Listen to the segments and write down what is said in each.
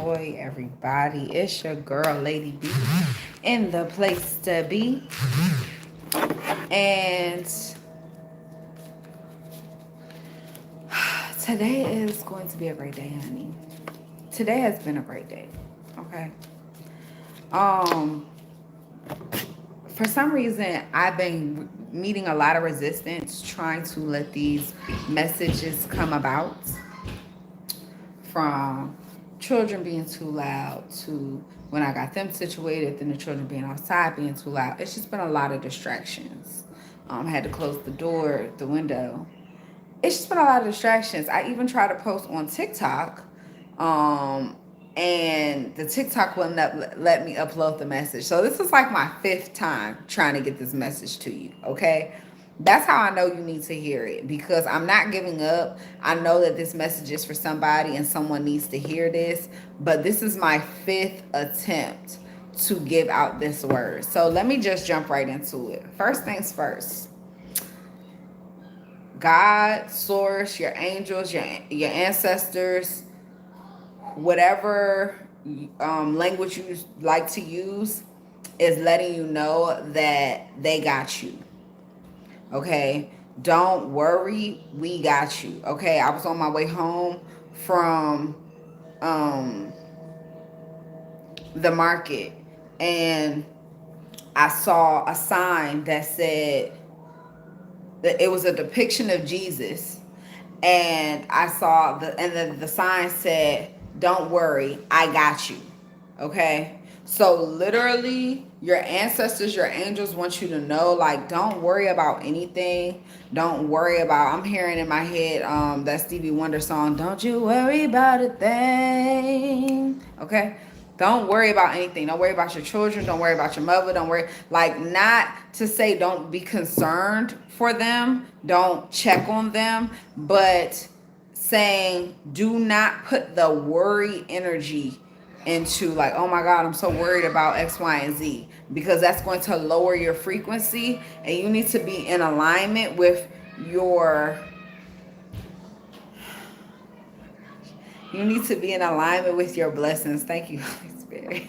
boy, everybody. It's your girl, Lady B, in the place to be. And today is going to be a great day, honey. Today has been a great day. Okay. Um, for some reason, I've been meeting a lot of resistance trying to let these messages come about, from children being too loud to when I got them situated, then the children being outside being too loud. It's just been a lot of distractions. I had to close the door, the window. It's just been a lot of distractions. I even tried to post on TikTok, um, and the TikTok wouldn't let me upload the message. So this is like my fifth time trying to get this message to you, okay? That's how I know you need to hear it, because I'm not giving up. I know that this message is for somebody and someone needs to hear this, but this is my fifth attempt to give out this word. So let me just jump right into it. First things first. God, source, your angels, your ancestors, whatever language you like to use, is letting you know that they got you. Okay, don't worry, we got you. Okay, I was on my way home from um the market, and I saw a sign that said that it was a depiction of Jesus, and I saw the sign said, "Don't worry, I got you." Okay? So literally, your ancestors, your angels want you to know, like, don't worry about anything. Don't worry about, I'm hearing in my head that Stevie Wonder song, "Don't you worry about a thing." Okay? Don't worry about anything. Don't worry about your children. Don't worry about your mother. Don't worry. Like, not to say don't be concerned for them. Don't check on them. But saying do not put the worry energy into, like, oh my God, I'm so worried about X, Y, and Z. Because that's going to lower your frequency. And you need to be in alignment with your You need to be in alignment with your blessings. Thank you, Holy Spirit.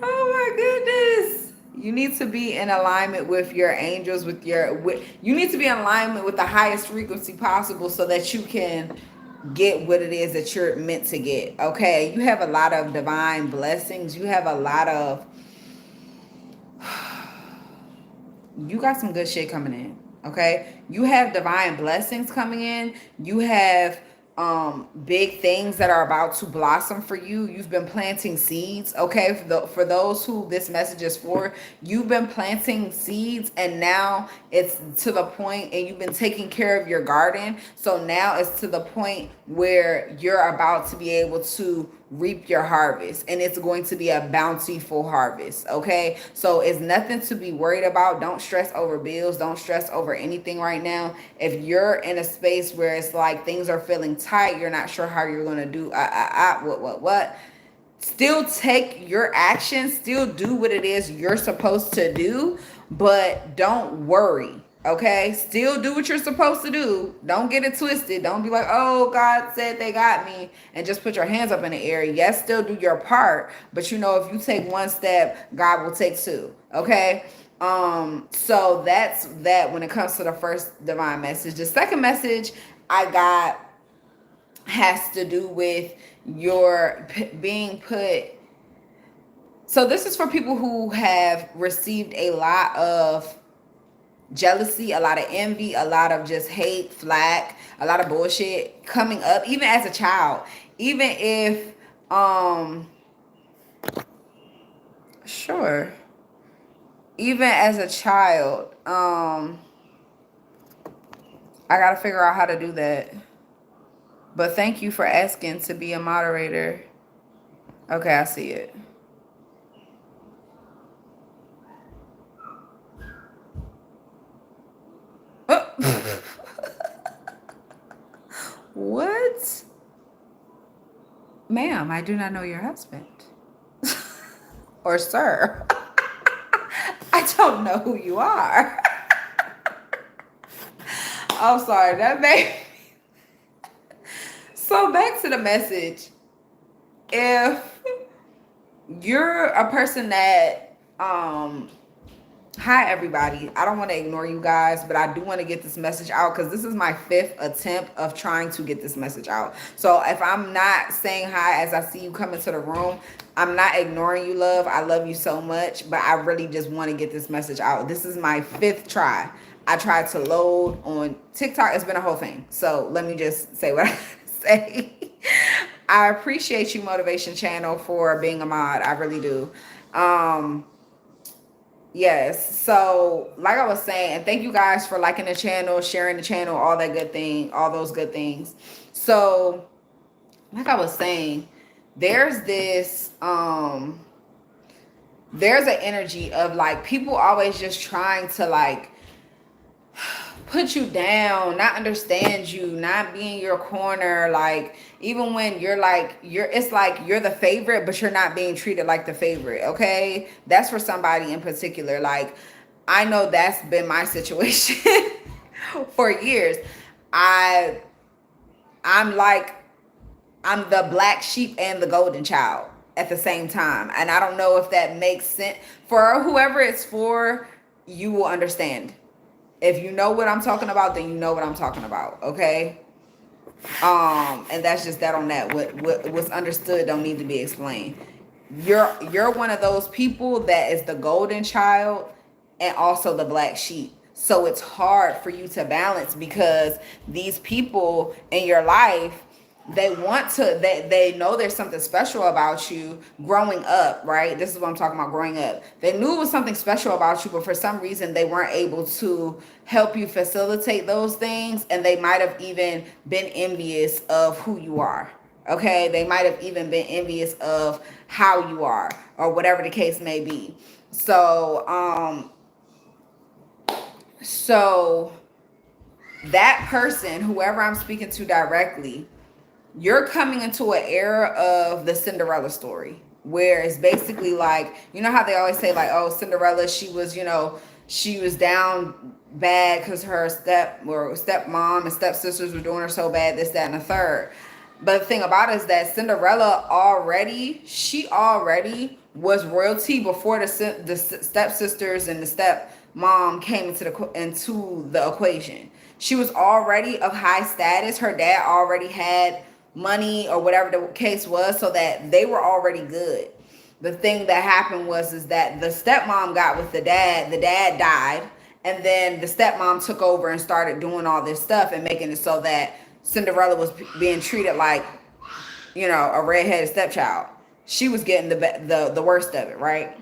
Oh my goodness. You need to be in alignment with your angels, you need to be in alignment with the highest frequency possible so that you can get what it is that you're meant to get. Okay? You have a lot of divine blessings. You got some good shit coming in. Okay, you have divine blessings coming in. You have big things that are about to blossom for you. You've been planting seeds. Okay, for those who this message is for, you've been planting seeds, and now it's to the point, and you've been taking care of your garden, so now it's to the point where you're about to be able to reap your harvest, and it's going to be a bountiful harvest. Okay, so it's nothing to be worried about. Don't stress over bills. Don't stress over anything right now. If you're in a space where it's like things are feeling tight, you're not sure how you're going to do what, still take your action, still do what it is you're supposed to do, but don't worry. Okay, still do what you're supposed to do. Don't get it twisted. Don't be like, oh, God said they got me, and just put your hands up in the air. Yes, still do your part, but if you take one step, God will take two. Okay. So that's that when it comes to the first divine message. The second message I got has to do with your being put. So this is for people who have received a lot of jealousy, a lot of envy, a lot of just hate, flack, a lot of bullshit coming up, even as a child. Even if, sure, even as a child, I gotta figure out how to do that. But thank you for asking to be a moderator. Okay, I see it. Oh. What? Ma'am, I do not know your husband. Or sir. I don't know who you are. I'm sorry, that made me. So back to the message. if you're a person that hi everybody, I don't want to ignore you guys, but I do want to get this message out because this is my 5th attempt of trying to get this message out. So if I'm not saying hi as I see you come into the room, I'm not ignoring you, love. I love you so much, but I really just want to get this message out. This is my 5th try. I tried to load on TikTok. It's been a whole thing. So let me just say what I say. I appreciate you, Motivation Channel, for being a mod. I really do. Yes. So, like I was saying, and thank you guys for liking the channel, sharing the channel, all that good thing, all those good things. So, like I was saying, there's this there's an energy of like people always just trying to like put you down, not understand you, not be in your corner. Like, even when you're like, it's like you're the favorite, but you're not being treated like the favorite. Okay. That's for somebody in particular. Like, I know that's been my situation for years. I'm like, I'm the black sheep and the golden child at the same time. And I don't know if that makes sense for whoever it's for. You will understand. If you know what I'm talking about, then you know what I'm talking about, okay? And that's just that on that. What's understood don't need to be explained. You're one of those people that is the golden child and also the black sheep. So it's hard for you to balance because these people in your life, they want to, they know there's something special about you growing up, right? This is what I'm talking about, growing up. They knew it was something special about you, but for some reason they weren't able to help you facilitate those things. And they might have even been envious of who you are. Okay. They might have even been envious of how you are or whatever the case may be. So that person, whoever I'm speaking to directly, you're coming into an era of the Cinderella story where it's basically like, you know how they always say like, oh, Cinderella, she was, she was down bad because her stepmom and stepsisters were doing her so bad, this, that, and the third. But the thing about it is that Cinderella she already was royalty before the stepsisters and the stepmom came into the equation. She was already of high status. Her dad already had money or whatever the case was, so that they were already good. The thing that happened is that the stepmom got with the dad died, and then the stepmom took over and started doing all this stuff and making it so that Cinderella was being treated like, a redheaded stepchild. She was getting the worst of it, right?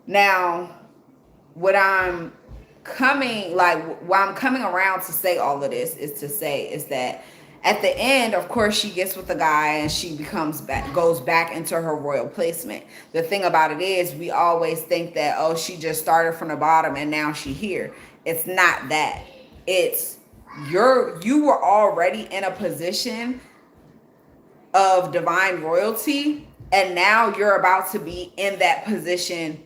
Now, what I'm coming around to say all of this is that at the end, of course, she gets with the guy and she goes back into her royal placement. The thing about it is, we always think that, oh, she just started from the bottom and now she here. It's not that. It's you were already in a position of divine royalty, and now you're about to be in that position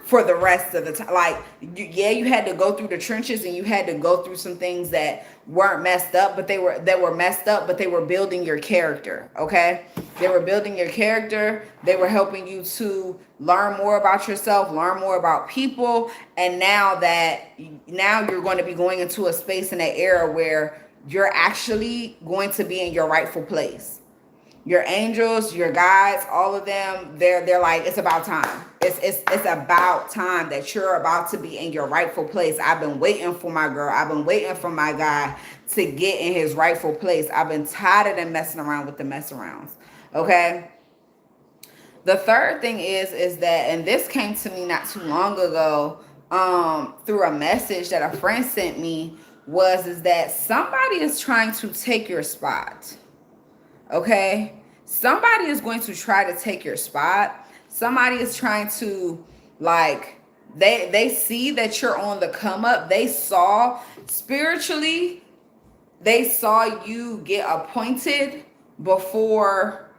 for the rest of the time. Like, you had to go through the trenches and you had to go through some things that weren't messed up, but they were messed up, but they were building your character. Okay. They were building your character. They were helping you to learn more about yourself, learn more about people. And now you're going to be going into a space in that era where you're actually going to be in your rightful place. Your angels, your guides, all of them, they're like, it's about time. It's about time that you're about to be in your rightful place. I've been waiting for my girl. I've been waiting for my guy to get in his rightful place. I've been tired of them messing around with the mess arounds. Okay. The third thing is that, and this came to me not too long ago, through a message that a friend sent me, is that somebody is trying to take your spot. Okay, somebody is going to try to take your spot. Somebody is trying to, like, they see that you're on the come up. They saw spiritually, they saw you get appointed before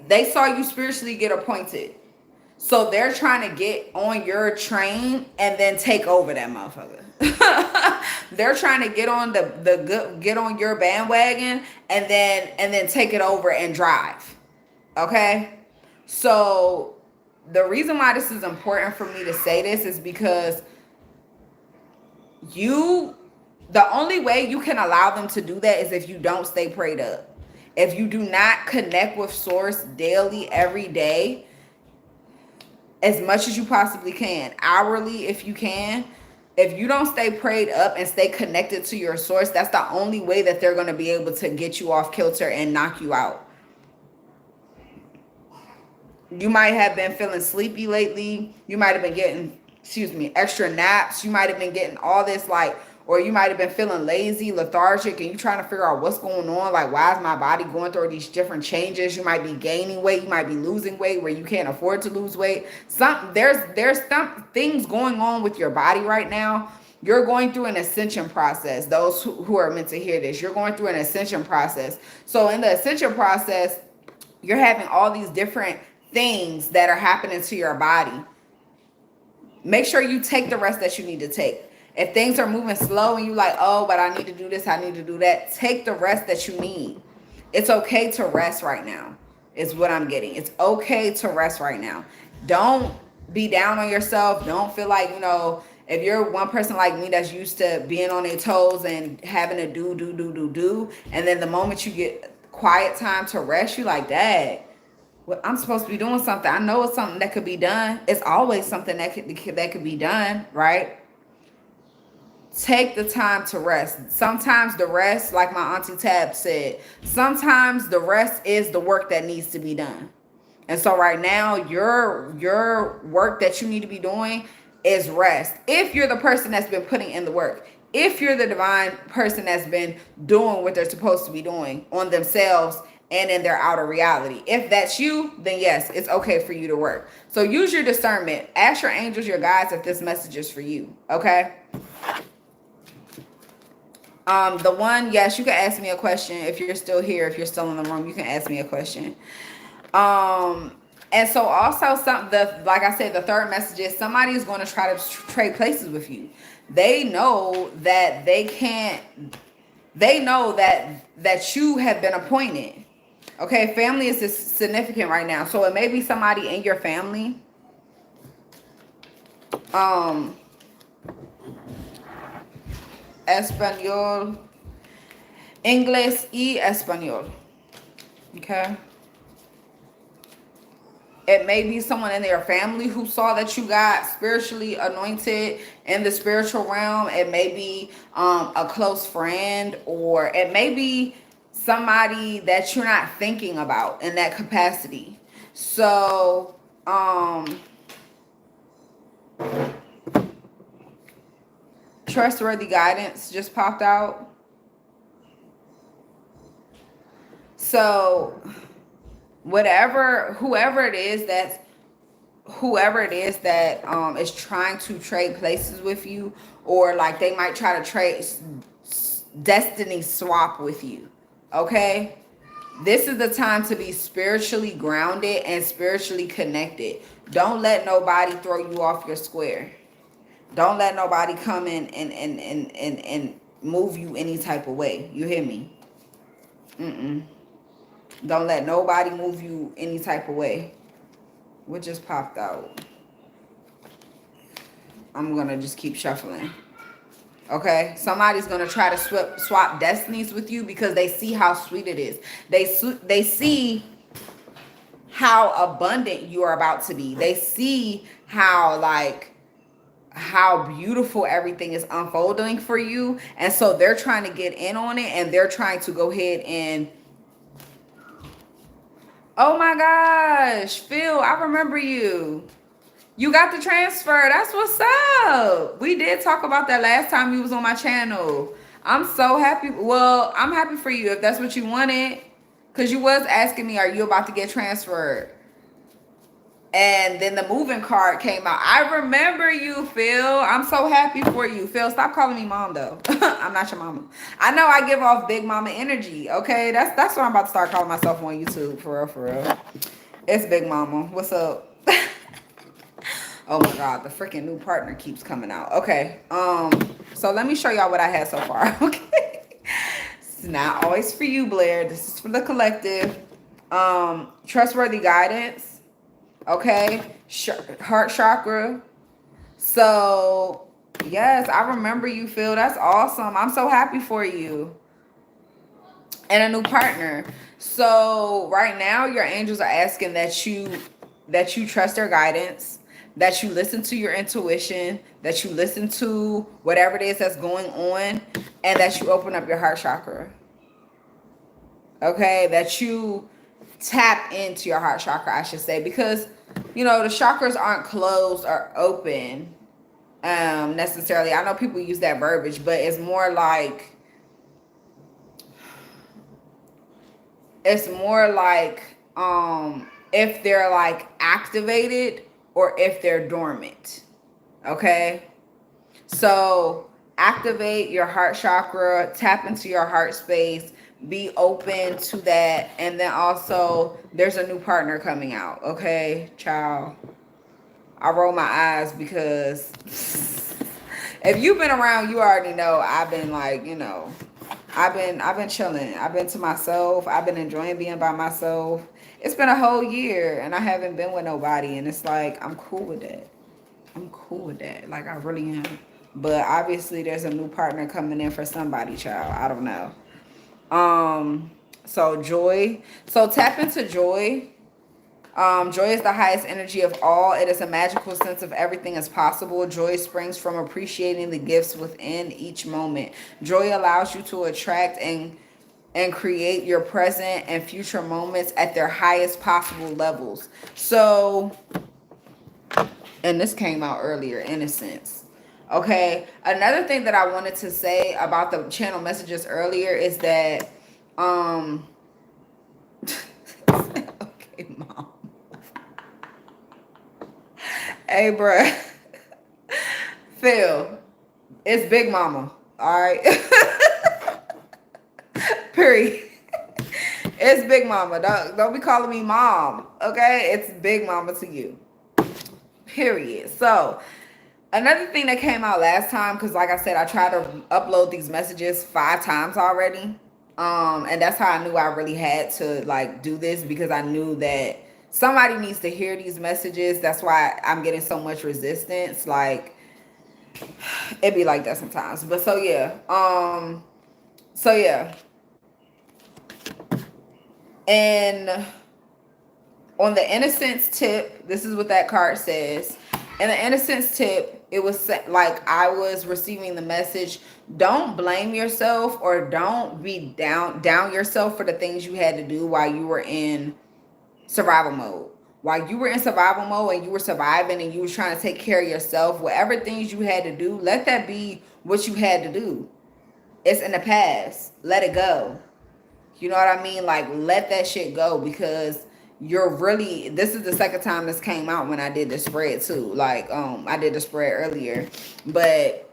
they saw you spiritually get appointed. So they're trying to get on your train and then take over that motherfucker. They're trying to get on get on your bandwagon and then take it over and drive. Okay? So the reason why this is important for me to say this is because the only way you can allow them to do that is if you don't stay prayed up. If you do not connect with source daily, every day, as much as you possibly can, hourly if you can, if you don't stay prayed up and stay connected to your source, that's the only way that they're going to be able to get you off kilter and knock you out. You might have been feeling sleepy lately. You might have been getting, extra naps. You might have been getting all this or you might have been feeling lazy, lethargic, and you trying to figure out what's going on. Like, why is my body going through these different changes? You might be gaining weight. You might be losing weight where you can't afford to lose weight. There's some things going on with your body right now. You're going through an ascension process. Those who are meant to hear this, you're going through an ascension process. So in the ascension process, you're having all these different things that are happening to your body. Make sure you take the rest that you need to take. If things are moving slow and you're like, oh, but I need to do this, I need to do that, take the rest that you need. It's okay to rest right now, is what I'm getting. It's okay to rest right now. Don't be down on yourself. Don't feel like, if you're one person like me that's used to being on their toes and having to do, and then the moment you get quiet time to rest, you're like, dang, well, I'm supposed to be doing something. I know it's something that could be done. It's always something that could be done, right? Take the time to rest. Sometimes the rest, like my auntie Tab said, sometimes the rest is the work that needs to be done. And so right now, your work that you need to be doing is rest. If you're the person that's been putting in the work, if you're the divine person that's been doing what they're supposed to be doing on themselves and in their outer reality. If that's you, then yes, it's okay for you to work. So use your discernment. Ask your angels, your guides, if this message is for you. Okay? The one, yes, you can ask me a question if you're still here. If you're still in the room, you can ask me a question. And so also like I said, the third message is somebody is going to try to trade places with you. They know that they know that you have been appointed. Okay, family is significant right now. So it may be somebody in your family. Español, Inglés y Español. Okay. It may be someone in their family who saw that you got spiritually anointed in the spiritual realm. It may be a close friend, or it may be somebody that you're not thinking about in that capacity. So, trustworthy guidance just popped out. So whoever it is that is trying to trade places with you, or like they might try to trade destiny swap with you. Okay, this is the time to be spiritually grounded and spiritually connected. Don't let nobody throw you off your square. Don't let nobody come in and move you any type of way. You hear me? Don't let nobody move you any type of way. What just popped out? I'm going to just keep shuffling. Okay? Somebody's going to try to swap destinies with you because they see how sweet it is. They see how abundant you are about to be. They see how beautiful everything is unfolding for you. And so they're trying to get in on it, and they're trying to go ahead and, oh my gosh, Phil, I remember you. You got the transfer. That's what's up. We did talk about that last time you was on my channel. I'm so happy. Well, I'm happy for you if that's what you wanted, because you was asking me, are you about to get transferred? And then the moving card came out. I remember you, Phil. I'm so happy for you. Phil, stop calling me mom, though. I'm not your mama. I know I give off big mama energy, okay? That's what I'm about to start calling myself on YouTube, for real, for real. It's big mama. What's up? Oh my God, the freaking new partner keeps coming out. Okay. So let me show y'all what I had so far. Okay. It's not always for you, Blair. This is for the collective. Trustworthy guidance. Okay. Heart chakra. So yes, I remember you, Phil. That's awesome. I'm so happy for you. And a new partner. So right now your angels are asking that you trust their guidance, that you listen to your intuition, that you listen to whatever it is that's going on, and that you open up your heart chakra. Okay, that you tap into your heart chakra, I should say, because you know the chakras aren't closed or open necessarily. I know people use that verbiage, but it's more like if they're like activated or if they're dormant. Okay, so activate your heart chakra, tap into your heart space, be open to that, and then also there's a new partner coming out. Okay, child, I roll my eyes because if you've been around, you already know I've been like, you know, I've been chilling. I've been to myself. I've been enjoying being by myself. It's been a whole year and I haven't been with nobody, and it's like I'm cool with that. I'm cool with that. Like I really am. But obviously there's a new partner coming in for somebody, child. I don't know. So joy. So tap into joy. Joy is the highest energy of all. It is a magical sense of everything is possible. Joy springs from appreciating the gifts within each moment. Joy allows you to attract and create your present and future moments at their highest possible levels. So, and this came out earlier, innocence. Okay. Another thing that I wanted to say about the channel messages earlier is that, okay, mom. Hey, bruh. Phil, it's Big Mama. All right. Period. It's Big Mama. Don't be calling me mom. Okay? It's Big Mama to you. Period. So, another thing that came out last time, because like I said, I tried to upload these messages 5 times already. And that's how I knew I really had to like do this, because I knew that somebody needs to hear these messages. That's why I'm getting so much resistance. Like it be like that sometimes. But so yeah. So yeah. And on the innocence tip, this is what that card says. In the innocence tip, it was like I was receiving the message, don't blame yourself or don't be down yourself for the things you had to do while you were in survival mode. While you were in survival mode and you were surviving and you were trying to take care of yourself, whatever things you had to do, let that be what you had to do. It's in the past. Let it go. You know what I mean? Like, let that shit go, because you're really, this is the second time this came out when I did the spread too. Like, I did the spread earlier, but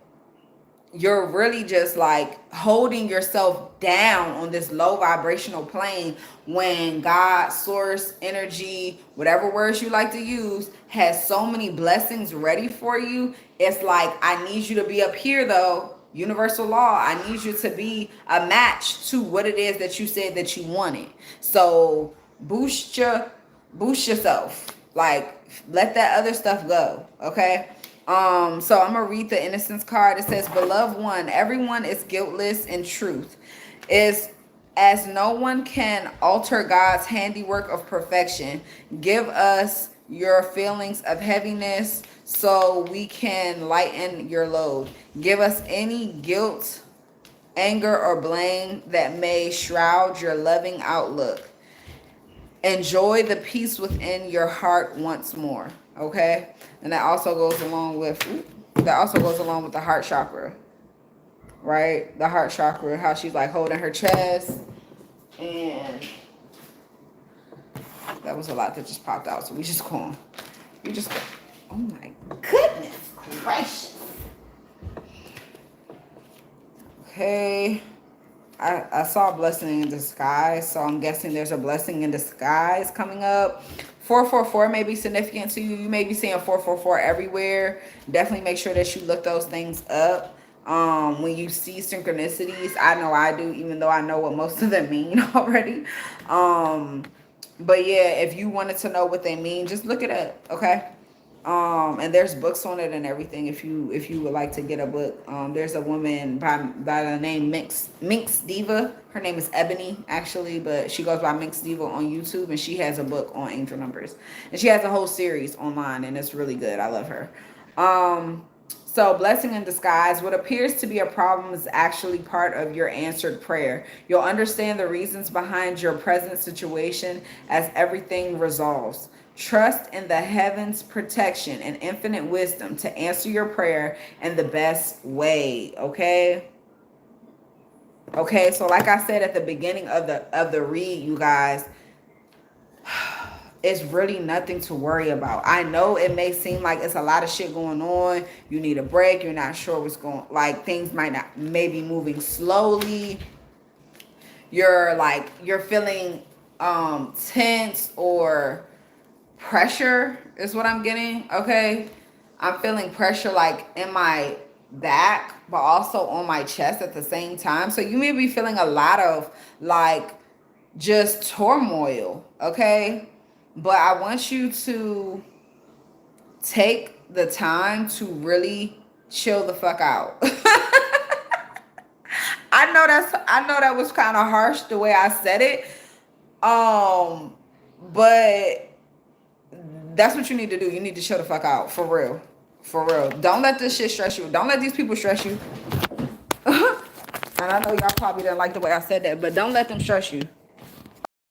you're really just like holding yourself down on this low vibrational plane when God, source, energy, whatever words you like to use, has so many blessings ready for you. It's like, I need you to be up here though. Universal law, I need you to be a match to what it is that you said that you wanted. So boost yourself. Like, let that other stuff go. Okay. So I'm gonna read the innocence card. It says, beloved one, everyone is guiltless in truth. Is as no one can alter God's handiwork of perfection. Give us your feelings of heaviness so we can lighten your load. Give us any guilt, anger, or blame that may shroud your loving outlook. Enjoy the peace within your heart once more. Okay, and that also goes along with the heart chakra, right? The heart chakra, how she's like holding her chest, and that was a lot that just popped out. So we just going, oh my goodness gracious. Okay, I saw a blessing in disguise, so I'm guessing there's a blessing in disguise coming up. 444 may be significant to you. You may be seeing 444 everywhere. Definitely make sure that you look those things up. When you see synchronicities, I know I do, even though I know what most of them mean already. But yeah, if you wanted to know what they mean, just look it up, okay? And there's books on it and everything. If you would like to get a book, there's a woman by the name Minx Diva. Her name is Ebony actually, but she goes by Minx Diva on YouTube, and she has a book on angel numbers, and she has a whole series online, and it's really good. I love her. So, blessing in disguise. What appears to be a problem is actually part of your answered prayer. You'll understand the reasons behind your present situation as everything resolves. Trust in the heavens' protection and infinite wisdom to answer your prayer in the best way. Okay. Okay. So, like I said at the beginning of the read, you guys, it's really nothing to worry about. I know it may seem like it's a lot of shit going on. You need a break. You're not sure what's going, like things might not, maybe moving slowly. You're feeling tense or pressure is what I'm getting. Okay. I'm feeling pressure like in my back, but also on my chest at the same time. So you may be feeling a lot of like just turmoil. Okay. But I want you to take the time to really chill the fuck out. I know that was kind of harsh the way I said it. But that's what you need to do. You need to chill the fuck out. For real. For real. Don't let this shit stress you. Don't let these people stress you. And I know y'all probably didn't like the way I said that, but don't let them stress you.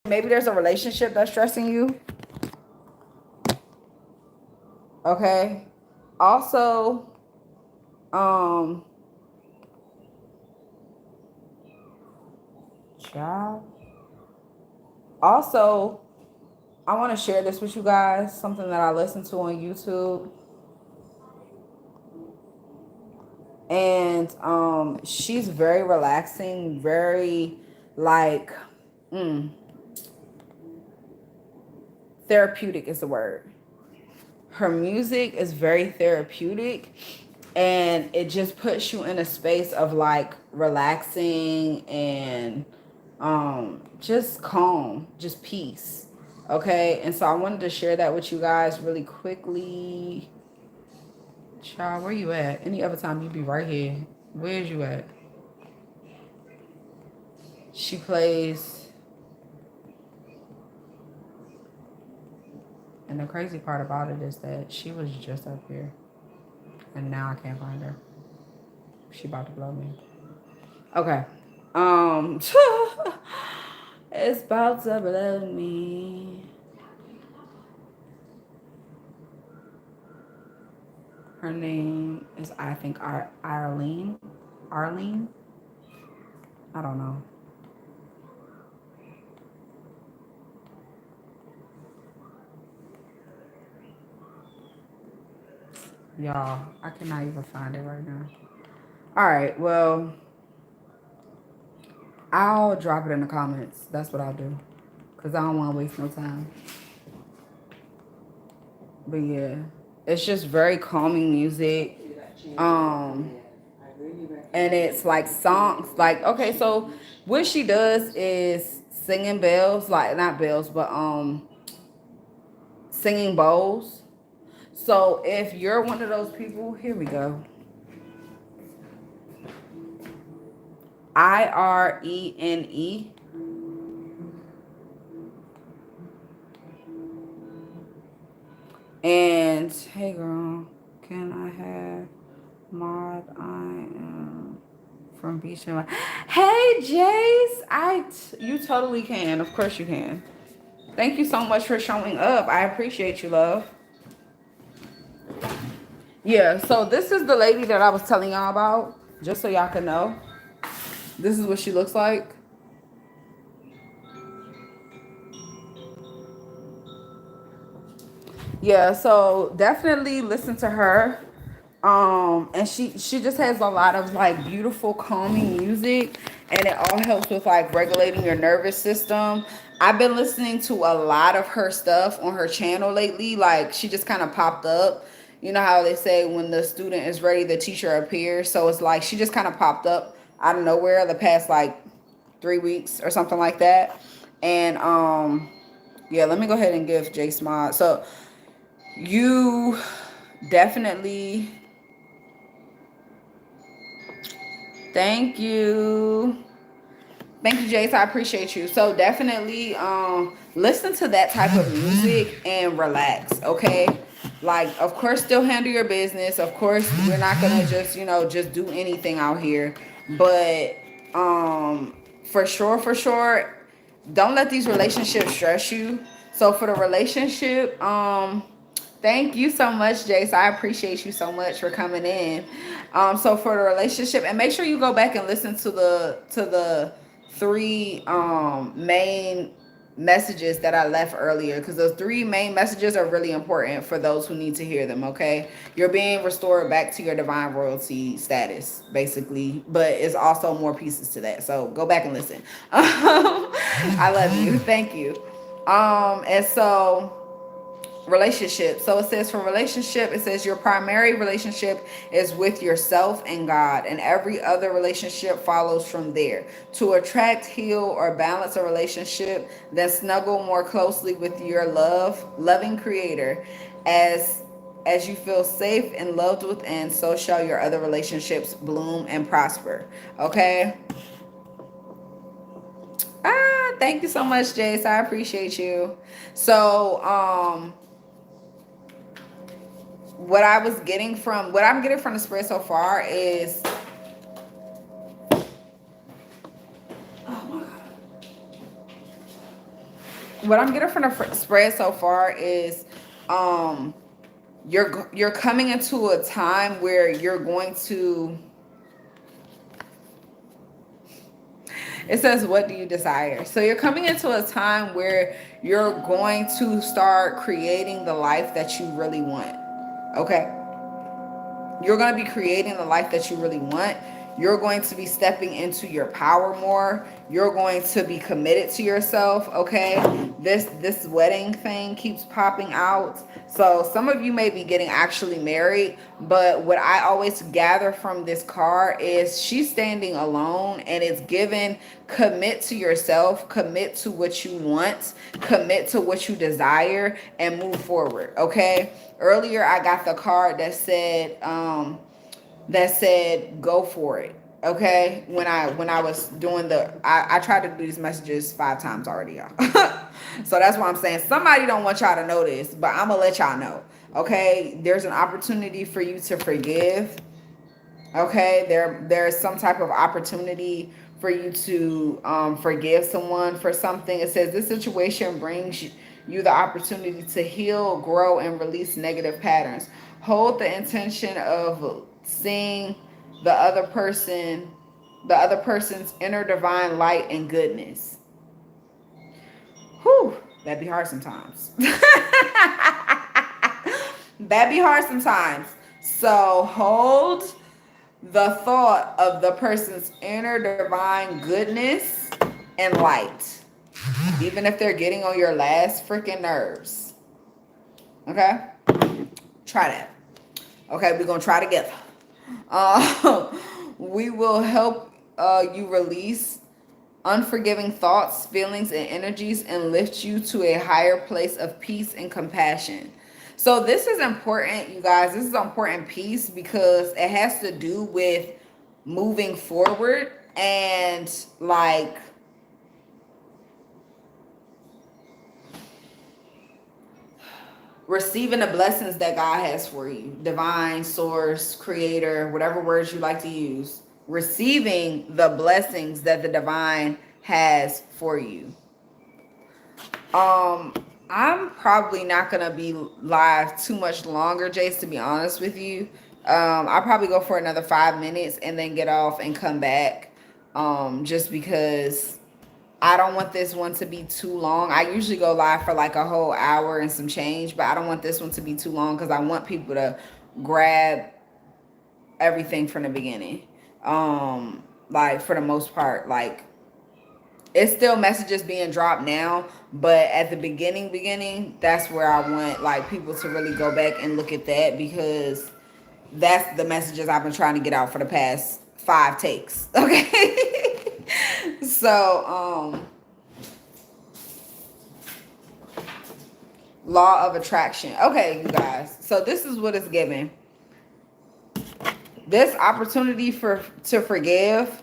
Maybe there's a relationship that's stressing you. Okay. Also, child. Also, I want to share this with you guys, something that I listened to on YouTube. And she's very relaxing, very like therapeutic is the word. Her music is very therapeutic, and it just puts you in a space of like relaxing and just calm, just peace. Okay. And so I wanted to share that with you guys really quickly. Child, where you at? Any other time you'd be right here. Where's you at? She plays. And the crazy part about it is that she was just up here. And now I can't find her. She about to blow me. Okay. It's about to blow me. Her name is, I think, Arlene. Arlene? I don't know. Y'all, I cannot even find it right now. All right, well, I'll drop it in the comments. That's what I'll do. Because I don't want to waste no time. But yeah, it's just very calming music. And it's like songs. Like, okay, so what she does is singing bells. Like, not bells, but singing bowls. So if you're one of those people, here we go. IRENE. And hey girl, can I have mod? I am from Beach. Hey Jace, you totally can. Of course you can. Thank you so much for showing up. I appreciate you, love. Yeah, so this is the lady that I was telling y'all about, just so y'all can know. This is what she looks like. Yeah, so definitely listen to her. And she just has a lot of like beautiful calming music, and it all helps with like regulating your nervous system. I've been listening to a lot of her stuff on her channel lately. Like she just kind of popped up. You know how they say when the student is ready, the teacher appears. So it's like she just kind of popped up out of nowhere the past like 3 weeks or something like that. And yeah, let me go ahead and give Jace Mod. So you definitely, thank you. Thank you, Jace. I appreciate you. So definitely listen to that type of music and relax, okay? Like, of course, still handle your business. Of course, we're not gonna just, just do anything out here. But for sure, don't let these relationships stress you. So for the relationship, thank you so much, Jace. I appreciate you so much for coming in. So for the relationship, and make sure you go back and listen to the three main messages that I left earlier, because those three main messages are really important for those who need to hear them. Okay, you're being restored back to your divine royalty status, basically, but it's also more pieces to that. So go back and listen. I love you. Thank you. And so relationship. So it says for relationship, it says your primary relationship is with yourself and God, and every other relationship follows from there. To attract, heal, or balance a relationship, then snuggle more closely with your loving creator. As you feel safe and loved within, so shall your other relationships bloom and prosper. Okay. Thank you so much, Jace. I appreciate you. So, what I'm getting from the spread so far is, oh my God. What I'm getting from the spread so far is, um, you're coming into a time where you're going to. It says, what do you desire? So you're coming into a time where you're going to start creating the life that you really want. Okay. You're going to be creating the life that you really want. You're going to be stepping into your power more. You're going to be committed to yourself, okay? This wedding thing keeps popping out. So some of you may be getting actually married, but what I always gather from this card is she's standing alone, and it's given commit to yourself, commit to what you want, commit to what you desire, and move forward, okay? Earlier I got the card that said go for it. Okay, when I was doing I tried to do these messages 5 times already, y'all. So that's why I'm saying somebody don't want y'all to know this, but I'm gonna let y'all know. Okay, there's an opportunity for you to forgive. Okay, there's some type of opportunity for you to forgive someone for something. It says this situation brings you the opportunity to heal, grow, and release negative patterns. Hold the intention of seeing the other person's inner divine light and goodness. Whew, that'd be hard sometimes. That'd be hard sometimes. So hold the thought of the person's inner divine goodness and light, even if they're getting on your last freaking nerves. Okay? Try that. Okay, we're gonna try together. We will help you release unforgiving thoughts, feelings, and energies, and lift you to a higher place of peace and compassion. So this is important, you guys. This is an important piece because it has to do with moving forward and like receiving the blessings that God has for you. Divine, source, creator, whatever words you like to use. Receiving the blessings that the divine has for you. I'm probably not gonna be live too much longer, Jace, to be honest with you. I'll probably go for another 5 minutes and then get off and come back. Just because I don't want this one to be too long. I usually go live for like a whole hour and some change, but I don't want this one to be too long because I want people to grab everything from the beginning. like for the most part. Like it's still messages being dropped now, but at the beginning, that's where I want like people to really go back and look at that, because that's the messages I've been trying to get out for the past 5 takes. Okay. So law of attraction. Okay, you guys, so this is what it's giving. This opportunity to forgive.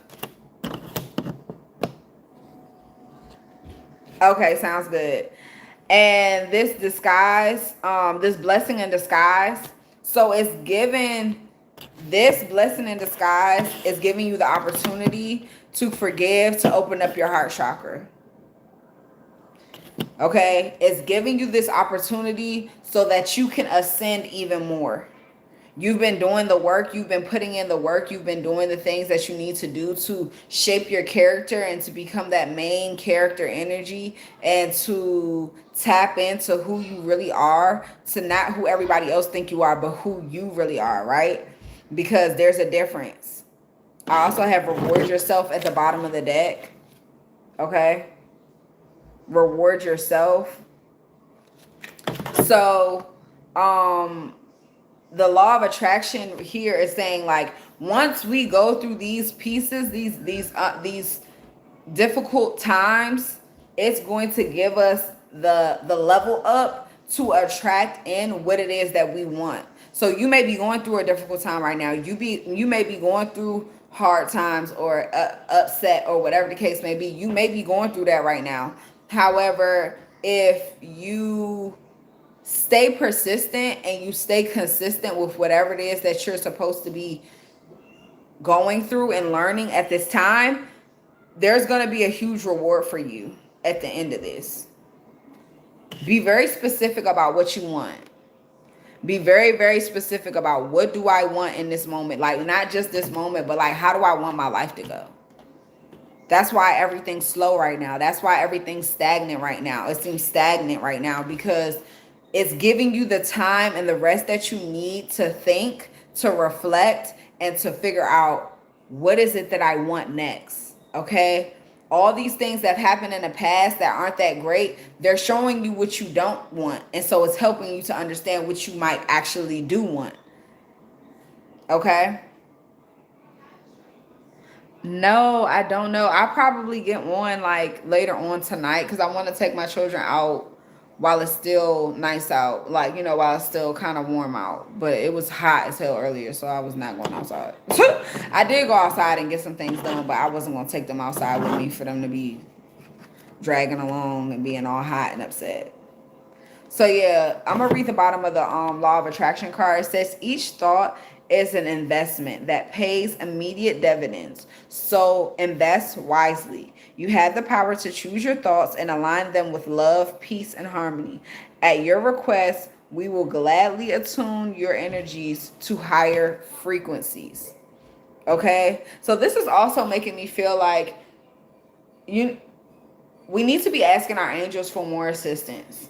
Okay, sounds good. And this disguise, this blessing in disguise. So it's giving, this blessing in disguise is giving you the opportunity to forgive, to open up your heart chakra. Okay, it's giving you this opportunity so that you can ascend even more. You've been doing the work, you've been putting in the work, you've been doing the things that you need to do to shape your character and to become that main character energy, and to tap into who you really are, to not who everybody else think you are, but who you really are, right? Because there's a difference. I also have reward yourself at the bottom of the deck. Okay? Reward yourself. So, the law of attraction here is saying, like, once we go through these pieces, these difficult times, it's going to give us the level up to attract in what it is that we want. So you may be going through a difficult time right now. You may be going through hard times, or upset, or whatever the case may be. You may be going through that right now. However, if you stay persistent and you stay consistent with whatever it is that you're supposed to be going through and learning at this time, there's going to be a huge reward for you at the end of this. Be very specific about what you want. Be very, very specific about, what do I want in this moment? Like, not just this moment, but like, how do I want my life to go? That's why everything's slow right now. That's why everything's stagnant right now. It seems stagnant right now, because it's giving you the time and the rest that you need to think, to reflect, and to figure out, what is it that I want next? Okay? All these things that happened in the past that aren't that great, they're showing you what you don't want. And so it's helping you to understand what you might actually do want. Okay? No, I don't know. I'll probably get one like later on tonight, because I want to take my children out while it's still nice out. Like, while it's still kind of warm out. But it was hot as hell earlier, so I was not going outside. I did go outside and get some things done, but I wasn't going to take them outside with me for them to be dragging along and being all hot and upset. So yeah, I'm gonna read the bottom of the law of attraction card. It says, each thought is an investment that pays immediate dividends. So invest wisely. You have the power to choose your thoughts and align them with love, peace, and harmony. At your request, we will gladly attune your energies to higher frequencies. Okay? So this is also making me feel like we need to be asking our angels for more assistance.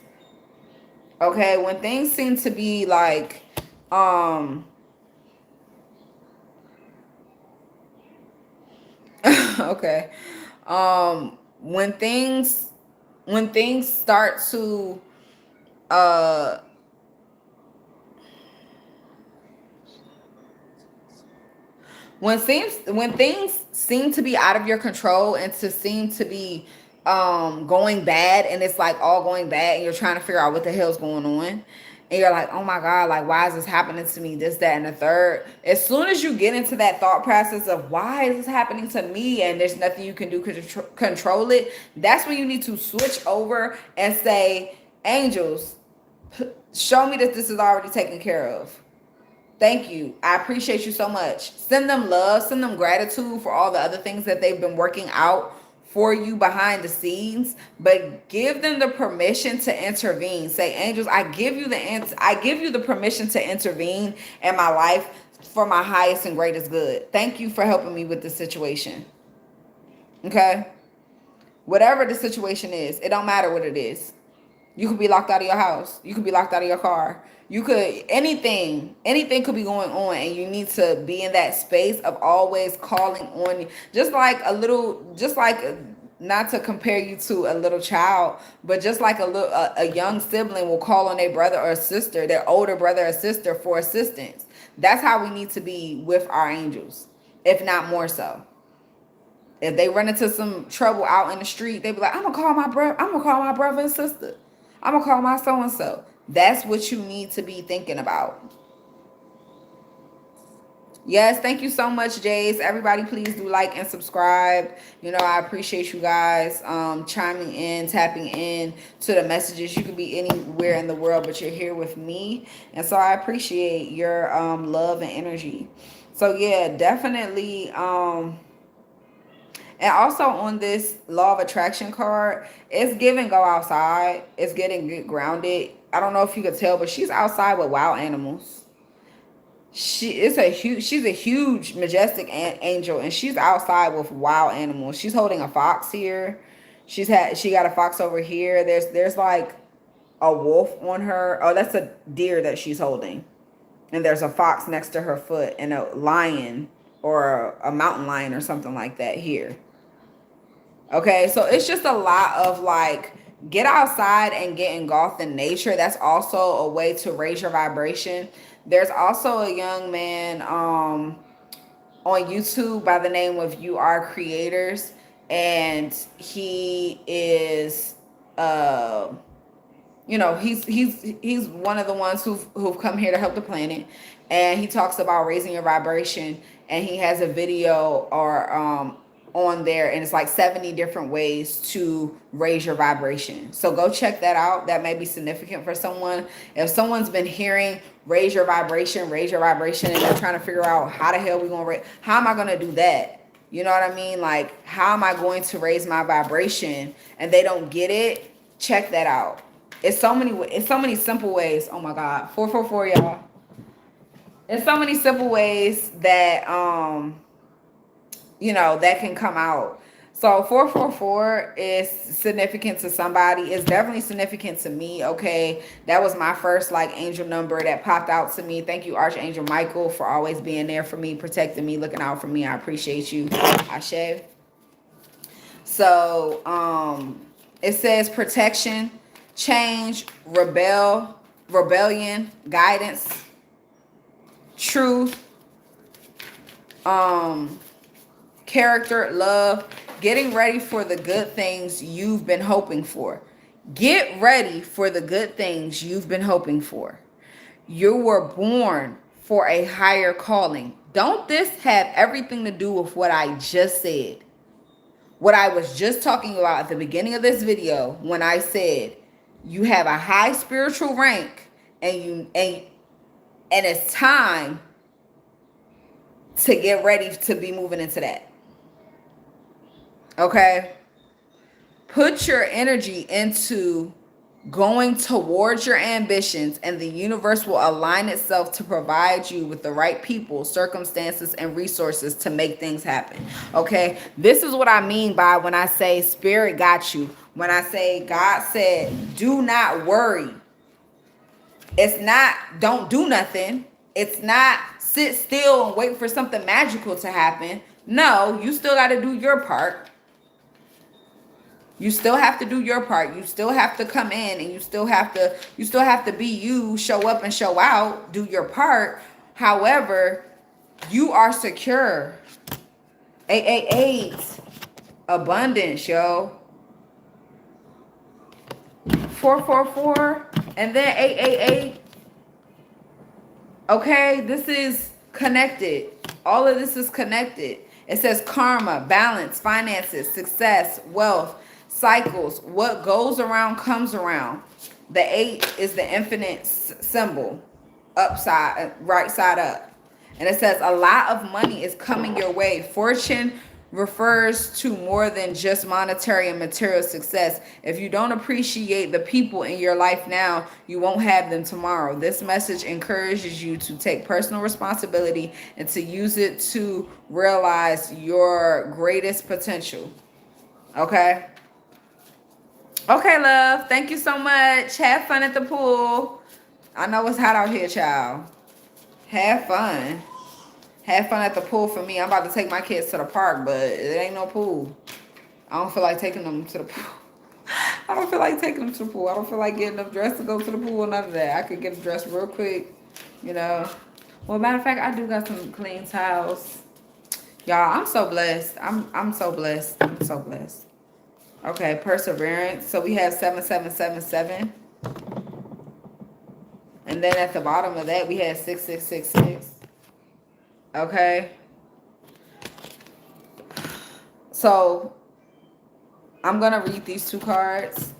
Okay? When things seem to be like okay. When things start to uh when things seem to be out of your control and to seem to be going bad, and it's like all going bad, and you're trying to figure out what the hell's going on, and you're like, oh my God, like, why is this happening to me, this, that, and the third. As soon as you get into that thought process of, why is this happening to me, and there's nothing you can do to control it, that's when you need to switch over and say, angels, show me that this is already taken care of. Thank you. I appreciate you so much. Send them love, send them gratitude for all the other things that they've been working out for you behind the scenes, but give them the permission to intervene. Say, angels, I give you the permission to intervene in my life for my highest and greatest good. Thank you for helping me with this situation. Okay? Whatever the situation is, it don't matter what it is. You could be locked out of your house. You could be locked out of your car. You could, anything could be going on, and you need to be in that space of always calling on you. Just like a little, just like, not to compare you to a little child, but just like a young sibling will call on their brother or sister, their older brother or sister, for assistance. That's how we need to be with our angels, if not more so. If they run into some trouble out in the street, they be like, I'm gonna call my brother, I'm gonna call my brother and sister. I'm gonna call my so-and-so. That's what you need to be thinking about. Yes, thank you so much, Jace. Everybody, please do like and subscribe. You know, I appreciate you guys chiming in, tapping in to the messages. You could be anywhere in the world, but you're here with me. And so I appreciate your love and energy. So yeah, definitely. And also on this law of attraction card, it's giving go outside. It's getting get grounded. I don't know if you could tell, but she's outside with wild animals. She's a huge majestic angel, and she's outside with wild animals. She's holding a fox here. She got a fox over here. There's like a wolf on her. Oh, that's a deer that she's holding. And there's a fox next to her foot, and a lion or a mountain lion or something like that here. Okay, so it's just a lot of like, get outside and get engulfed in nature. That's also a way to raise your vibration. There's also a young man on YouTube by the name of You Are Creators, and he is you know, he's one of the ones who've come here to help the planet, and he talks about raising your vibration, and he has a video or on there, and it's like 70 different ways to raise your vibration. So go check that out. That may be significant for someone. If someone's been hearing raise your vibration, and they're trying to figure out how the hell we gonna raise, how am I gonna do that? You know what I mean? Like, how am I going to raise my vibration? And they don't get it. Check that out. It's so many simple ways. Oh my God, 444, y'all. It's so many simple ways that you know, that can come out. So 444 is significant to somebody. It's definitely significant to me. Okay, that was my first like angel number that popped out to me. Thank you, Archangel Michael, for always being there for me, protecting me, looking out for me. I appreciate you, Ashe. So it says protection, change, rebellion, guidance, truth, character, love, getting ready for the good things you've been hoping for. Get ready for the good things you've been hoping for. You were born for a higher calling. Don't this have everything to do with what I just said? What I was just talking about at the beginning of this video, when I said you have a high spiritual rank, and it's time to get ready to be moving into that. Okay? Put your energy into going towards your ambitions, and the universe will align itself to provide you with the right people, circumstances, and resources to make things happen. Okay? This is what I mean by when I say spirit got you. When I say God said, do not worry. It's not don't do nothing. It's not sit still and wait for something magical to happen. No, you still got to do your part. You still have to do your part. You still have to come in, and you still have to be you, show up and show out, do your part. However, you are secure. 888, abundance, yo. 444 and then 888. Okay, this is connected. All of this is connected. It says karma, balance, finances, success, wealth, cycles. What goes around comes around. The 8 is the infinite symbol, upside, right side up. And it says a lot of money is coming your way. Fortune refers to more than just monetary and material success. If you don't appreciate the people in your life now, you won't have them tomorrow. This message encourages you to take personal responsibility and to use it to realize your greatest potential. Okay? Okay, love. Thank you so much. Have fun at the pool. I know it's hot out here, child. Have fun. Have fun at the pool for me. I'm about to take my kids to the park, but it ain't no pool. I don't feel like taking them to the pool. I don't feel like taking them to the pool. I don't feel like getting them dressed to go to the pool or none of that. I could get them dressed real quick, you know. Well, matter of fact, I do got some clean towels. Y'all, I'm so blessed. I'm so blessed. I'm so blessed. Okay, perseverance. So we have 7777. And then at the bottom of that, we had 6666. Okay. So I'm going to read these two cards.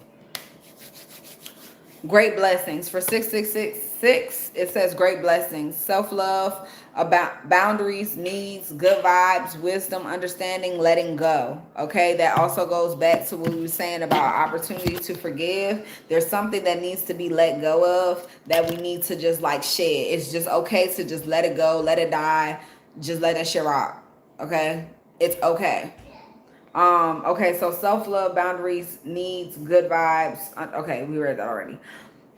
Great blessings. For 6666, it says great blessings. Self-love, about boundaries, needs, good vibes, wisdom, understanding, letting go. Okay, that also goes back to what we were saying about opportunity to forgive. There's something that needs to be let go of that we need to just like shed. It's just okay to just let it go, let it die, just let that shit rock. Okay, it's okay. Okay, so self-love, boundaries, needs, good vibes. Okay, we read that already.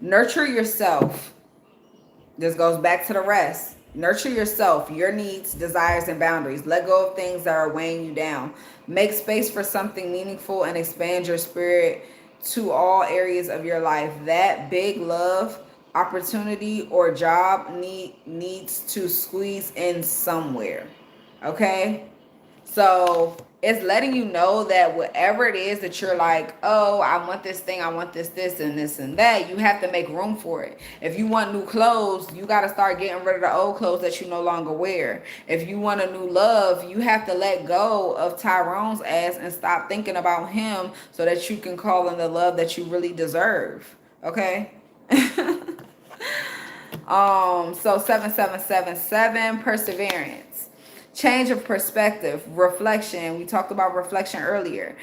Nurture yourself. This goes back to the rest. Nurture yourself, your needs, desires, and boundaries. Let go of things that are weighing you down. Make space for something meaningful and expand your spirit to all areas of your life. That big love, opportunity, or job needs to squeeze in somewhere. Okay? So it's letting you know that whatever it is that you're like, oh, I want this thing, I want this, and this, and that, you have to make room for it. If you want new clothes, you got to start getting rid of the old clothes that you no longer wear. If you want a new love, you have to let go of Tyrone's ass and stop thinking about him so that you can call in the love that you really deserve. Okay? So 7777, perseverance. Change of perspective, reflection. We talked about reflection earlier.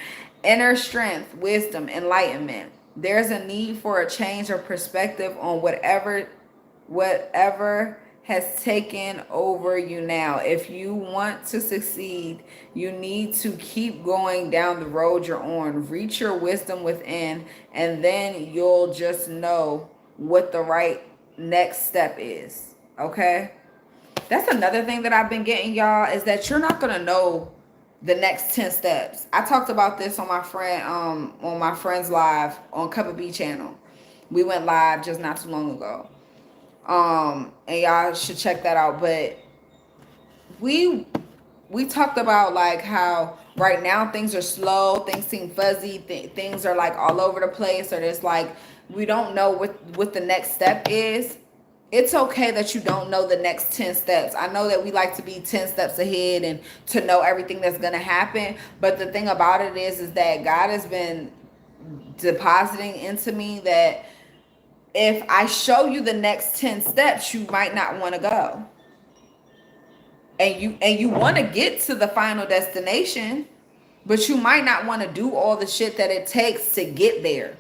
Inner strength, wisdom, enlightenment. There's a need for a change of perspective on whatever has taken over you now. If you want to succeed, you need to keep going down the road you're on. Reach your wisdom within, and then you'll just know what the right next step is. Okay? That's another thing that I've been getting, y'all, is that you're not gonna know the next 10 steps. I talked about this on my friend's live on Cup of B channel. We went live just not too long ago. And y'all should check that out. But we talked about like how right now things are slow, things seem fuzzy, things are like all over the place, or there's like we don't know what the next step is. It's okay that you don't know the next 10 steps. I know that we like to be 10 steps ahead and to know everything that's going to happen. But the thing about it is that God has been depositing into me that if I show you the next 10 steps, you might not want to go. And you want to get to the final destination, but you might not want to do all the shit that it takes to get there.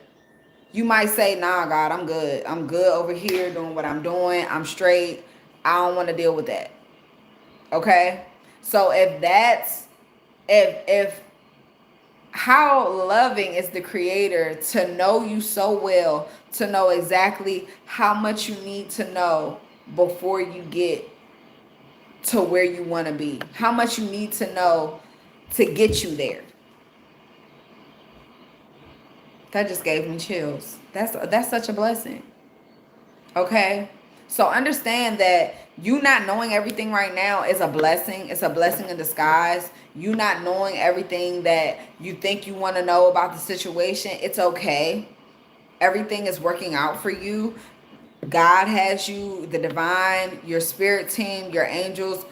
You might say, nah, God, I'm good. I'm good over here doing what I'm doing. I'm straight. I don't want to deal with that. Okay? So if how loving is the Creator to know you so well, to know exactly how much you need to know before you get to where you want to be. How much you need to know to get you there. That just gave me chills. That's such a blessing. Okay? So understand that you not knowing everything right now is a blessing. It's a blessing in disguise. You not knowing everything that you think you want to know about the situation, it's okay. Everything is working out for you. God has you, the divine, your spirit team, your angels,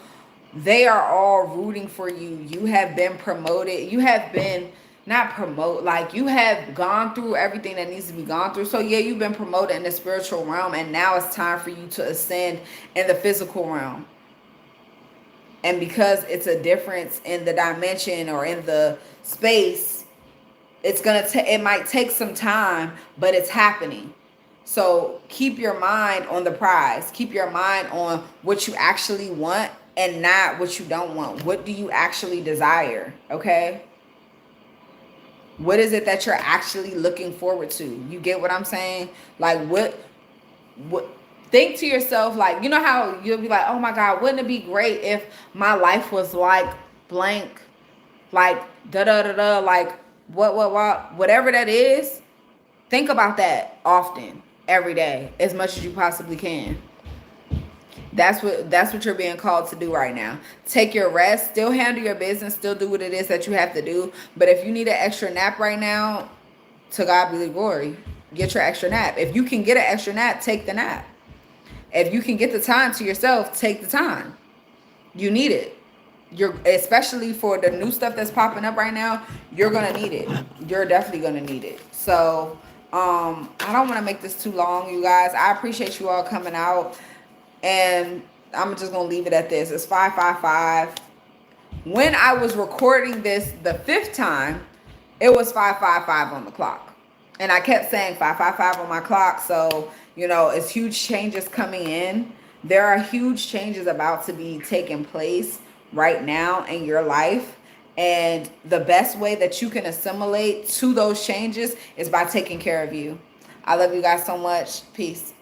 they are all rooting for you. You have been promoted. You have been not promote, like you have gone through everything that needs to be gone through. So yeah, you've been promoted in the spiritual realm, and now it's time for you to ascend in the physical realm. And because it's a difference in the dimension or in the space, it might take some time, but it's happening. So keep your mind on the prize. Keep your mind on what you actually want and not what you don't want. What do you actually desire? Okay? What is it that you're actually looking forward to? You get what I'm saying? Like what think to yourself, like, you know how you'll be like, oh my God, wouldn't it be great if my life was like blank, like da da da da, like what, whatever that is. Think about that often, every day, as much as you possibly can. That's what you're being called to do right now. Take your rest, still handle your business, still do what it is that you have to do. But if you need an extra nap right now, to God be the glory. Get your extra nap. If you can get an extra nap, take the nap. If you can get the time to yourself, take the time. You need it. You're, especially for the new stuff that's popping up right now, you're gonna need it. You're definitely gonna need it. So I don't want to make this too long, you guys. I appreciate you all coming out, and I'm just gonna leave it at this. It's 555. When I was recording this the fifth time, it was 555 on the clock, and I kept saying 555 on my clock. So it's huge changes coming in. There are huge changes about to be taking place right now in your life, and the best way that you can assimilate to those changes is by taking care of you. I love you guys so much. Peace.